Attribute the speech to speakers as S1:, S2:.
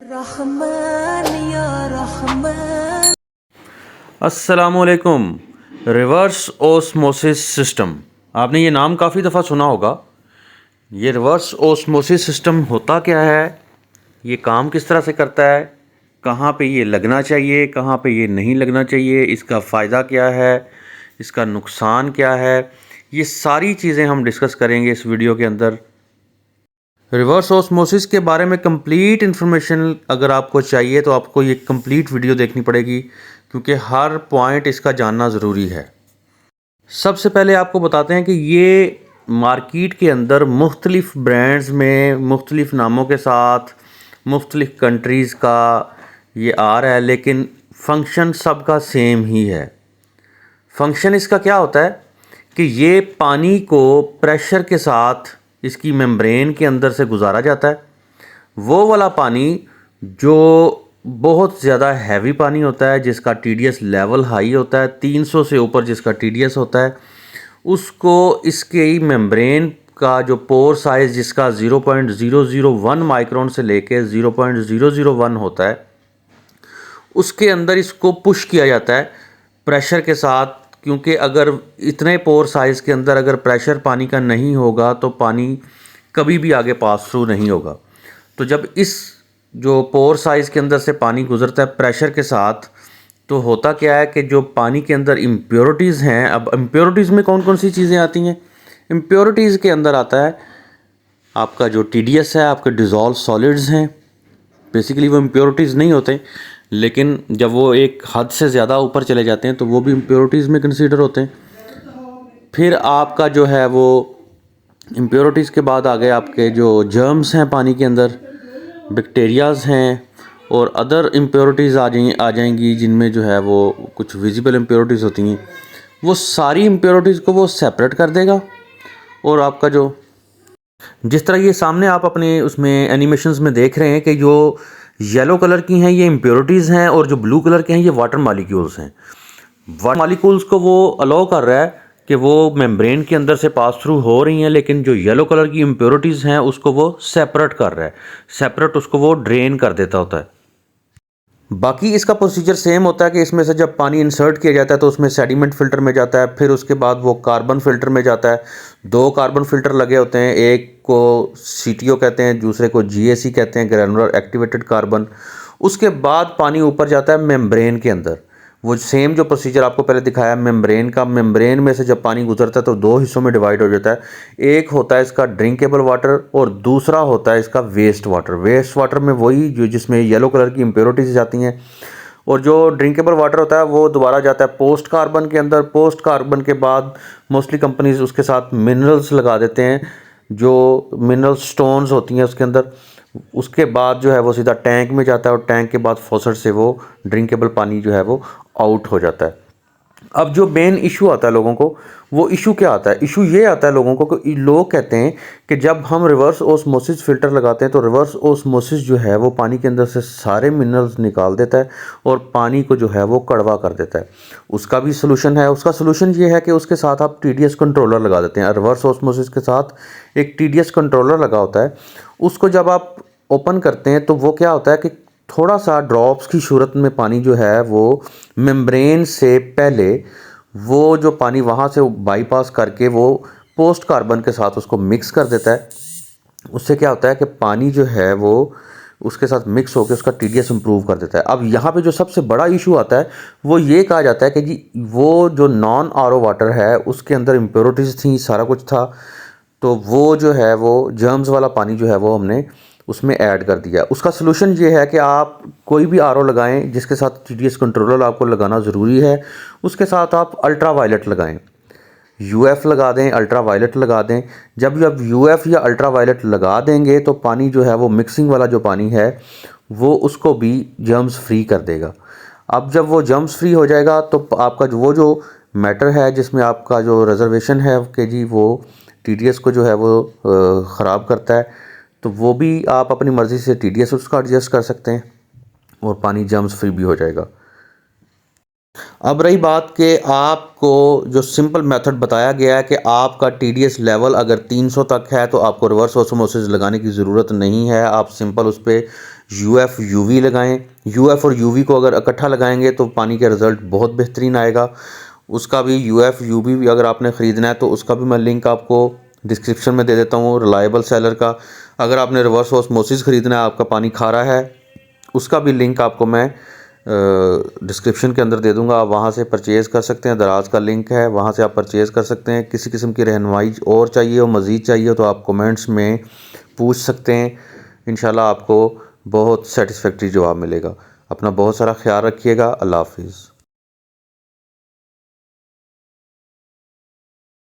S1: रहमान या रहमान।
S2: अस्सलामुअलैकुम। Reverse osmosis system, आपने ये नाम काफ़ी दफ़ा सुना होगा। ये रिवर्स ओस्मोसिस सिस्टम होता क्या है, ये काम किस तरह से करता है, कहाँ पे ये लगना चाहिए, कहाँ पे ये नहीं लगना चाहिए, इसका फ़ायदा क्या है, इसका नुकसान क्या है, ये सारी चीज़ें हम डिस्कस करेंगे इस वीडियो के अंदर। रिवर्स ऑस्मोसिस के बारे में कंप्लीट इन्फॉर्मेशन अगर आपको चाहिए तो आपको ये कंप्लीट वीडियो देखनी पड़ेगी, क्योंकि हर पॉइंट इसका जानना ज़रूरी है। सबसे पहले आपको बताते हैं कि ये मार्केट के अंदर मुख्तलिफ़ ब्रांड्स में मुख्तलिफ़ नामों के साथ मुख्तलिफ़ कंट्रीज़ का ये आ रहा है, लेकिन फंक्शन सबका सेम ही है। फंक्शन इसका क्या होता है कि ये पानी को प्रेशर के साथ इसकी मेम्ब्रेन के अंदर से गुजारा जाता है। वो वाला पानी जो बहुत ज़्यादा हैवी पानी होता है, जिसका टीडीएस लेवल हाई होता है, 300 से ऊपर जिसका टीडीएस होता है, उसको इसके ही मेम्ब्रेन का जो पोर साइज़ जिसका 0.001 माइक्रोन से लेके 0.001 होता है, उसके अंदर इसको पुश किया जाता है प्रेशर के साथ। क्योंकि अगर इतने पोर साइज़ के अंदर अगर प्रेशर पानी का नहीं होगा तो पानी कभी भी आगे पास थ्रू नहीं होगा। तो जब इस जो पोर साइज़ के अंदर से पानी गुजरता है प्रेशर के साथ, तो होता क्या है कि जो पानी के अंदर इम्प्योरिटीज़ हैं, अब इम्प्योरिटीज़ में कौन कौन सी चीज़ें आती हैं। इम्प्योरिटीज़ के अंदर आता है आपका जो टीडीएस है, आपके डिज़ोल्व सॉलिड्स हैं। बेसिकली वो इम्प्योरिटीज़ नहीं होते, लेकिन जब वो एक हद से ज़्यादा ऊपर चले जाते हैं तो वो भी इम्प्योरिटीज़ में कंसीडर होते हैं। फिर आपका जो है वो इम्प्योरिटीज़ के बाद आ गए आपके जो जर्म्स हैं पानी के अंदर, बैक्टीरियाज़ हैं और अदर इम्प्योरिटीज़ आ जाएंगी, जिनमें जो है वो कुछ विजिबल इम्प्योरिटीज़ होती हैं। वो सारी इम्प्योरिटीज़ को वो सेपरेट कर देगा। और आपका जो जिस तरह ये सामने आप अपने उसमें एनिमेशंस में देख रहे हैं कि जो येलो कलर की हैं ये इम्प्योरिटीज़ हैं और जो ब्लू कलर के हैं ये वाटर मॉलिक्यूल्स हैं। वाटर मॉलिक्यूल्स को वो अलाउ कर रहा है कि वो मेम्ब्रेन के अंदर से पास थ्रू हो रही हैं, लेकिन जो येलो कलर की इम्प्योरिटीज़ हैं उसको वो सेपरेट कर रहा है, सेपरेट उसको वो ड्रेन कर देता होता है। बाकी इसका प्रोसीजर सेम होता है कि इसमें से जब पानी इंसर्ट किया जाता है तो उसमें सेडिमेंट फ़िल्टर में जाता है, फिर उसके बाद वो कार्बन फ़िल्टर में जाता है। 2 कार्बन फ़िल्टर लगे होते हैं, एक को सीटीओ कहते हैं, दूसरे को जीएसी कहते हैं, ग्रैनुलर एक्टिवेटेड कार्बन। उसके बाद पानी ऊपर जाता है मेम्ब्रेन के अंदर। वो सेम जो प्रोसीजर आपको पहले दिखाया मेम्ब्रेन का, मेम्ब्रेन में से जब पानी गुजरता है तो 2 हिस्सों में डिवाइड हो जाता है। एक होता है इसका ड्रिंकेबल वाटर और दूसरा होता है इसका वेस्ट वाटर। वेस्ट वाटर में वही जो जिसमें येलो कलर की इम्प्योरिटीज़ जाती हैं, और जो ड्रिंकेबल वाटर होता है वो दोबारा जाता है पोस्ट कार्बन के अंदर। पोस्ट कार्बन के बाद मोस्टली कंपनीज उसके साथ मिनरल्स लगा देते हैं, जो मिनरल स्टोन्स होती हैं उसके अंदर। उसके बाद जो है वो सीधा टैंक में जाता है और टैंक के बाद फॉसेट से वो ड्रिंकेबल पानी जो है वो आउट हो जाता है। अब जो मेन इशू आता है लोगों को, वो इशू क्या आता है? इशू ये आता है लोगों को कि लोग कहते हैं कि जब हम रिवर्स ओस्मोसिस फ़िल्टर लगाते हैं तो रिवर्स ओस्मोसिस जो है वो पानी के अंदर से सारे मिनरल्स निकाल देता है और पानी को जो है वो कड़वा कर देता है। उसका भी सलूशन है। उसका सलूशन ये है कि उसके साथ आप टीडीएस कंट्रोलर लगा देते हैं। रिवर्स ओस्मोसिस के साथ एक टीडीएस कंट्रोलर लगा होता है। उसको जब आप ओपन करते हैं तो वो क्या होता है कि थोड़ा सा ड्रॉप्स की सूरत में पानी जो है वो मेम्ब्रेन से पहले वो जो पानी वहाँ से बाईपास करके वो पोस्ट कार्बन के साथ उसको मिक्स कर देता है। उससे क्या होता है कि पानी जो है वो उसके साथ मिक्स होकर उसका टीडीएस इम्प्रूव कर देता है। अब यहाँ पे जो सबसे बड़ा इशू आता है वो ये कहा जाता है कि जी वो जो नॉन आरओ वाटर है उसके अंदर इम्प्योरिटीज़ थी, सारा कुछ था, तो वो जो है वो जर्म्स वाला पानी जो है वो हमने उसमें ऐड कर दिया। उसका सलूशन ये है कि आप कोई भी आरओ लगाएं जिसके साथ टीडीएस कंट्रोलर आपको लगाना ज़रूरी है। उसके साथ आप अल्ट्रा वायलेट लगाएं, यूएफ लगा दें, अल्ट्रा वायलेट लगा दें। जब आप यूएफ या अल्ट्रा वायलेट लगा देंगे तो पानी जो है वो मिक्सिंग वाला जो पानी है वो उसको भी जर्म्स फ्री कर देगा। अब जब वो जर्म्स फ्री हो जाएगा तो आपका वो जो मैटर है जिसमें आपका जो रिजर्वेशन है कि जी वो टीडीएस को जो है वो ख़राब करता है, तो वो भी आप अपनी मर्ज़ी से टीडीएस उसका एडजस्ट कर सकते हैं और पानी जर्म्स फ्री भी हो जाएगा। अब रही बात कि आपको जो सिंपल मेथड बताया गया है कि आपका टीडीएस लेवल अगर 300 तक है तो आपको रिवर्स ऑस्मोसिस लगाने की ज़रूरत नहीं है। आप सिंपल उस पर UF UV लगाएं। UF और UV को अगर इकट्ठा लगाएंगे तो पानी का रिज़ल्ट बहुत बेहतरीन आएगा। उसका भी UF UV भी अगर आपने ख़रीदना है तो उसका भी मैं लिंक आपको डिस्क्रिप्शन में दे देता हूँ, रिलायबल सेलर का। अगर आपने रिवर्स ऑस्मोसिस ख़रीदना है, आपका पानी खारा है, उसका भी लिंक आपको मैं डिस्क्रिप्शन के अंदर दे दूंगा। आप वहाँ से परचेज़ कर सकते हैं, दराज का लिंक है, वहाँ से आप परचेज़ कर सकते हैं। किसी किस्म की रहनुमाई और चाहिए हो, मज़ीद चाहिए हो तो आप कमेंट्स में पूछ सकते हैं। इंशाल्लाह आपको बहुत सेटिस्फैक्ट्री जवाब मिलेगा। अपना बहुत सारा ख्याल रखिएगा। अल्लाह हाफिज़।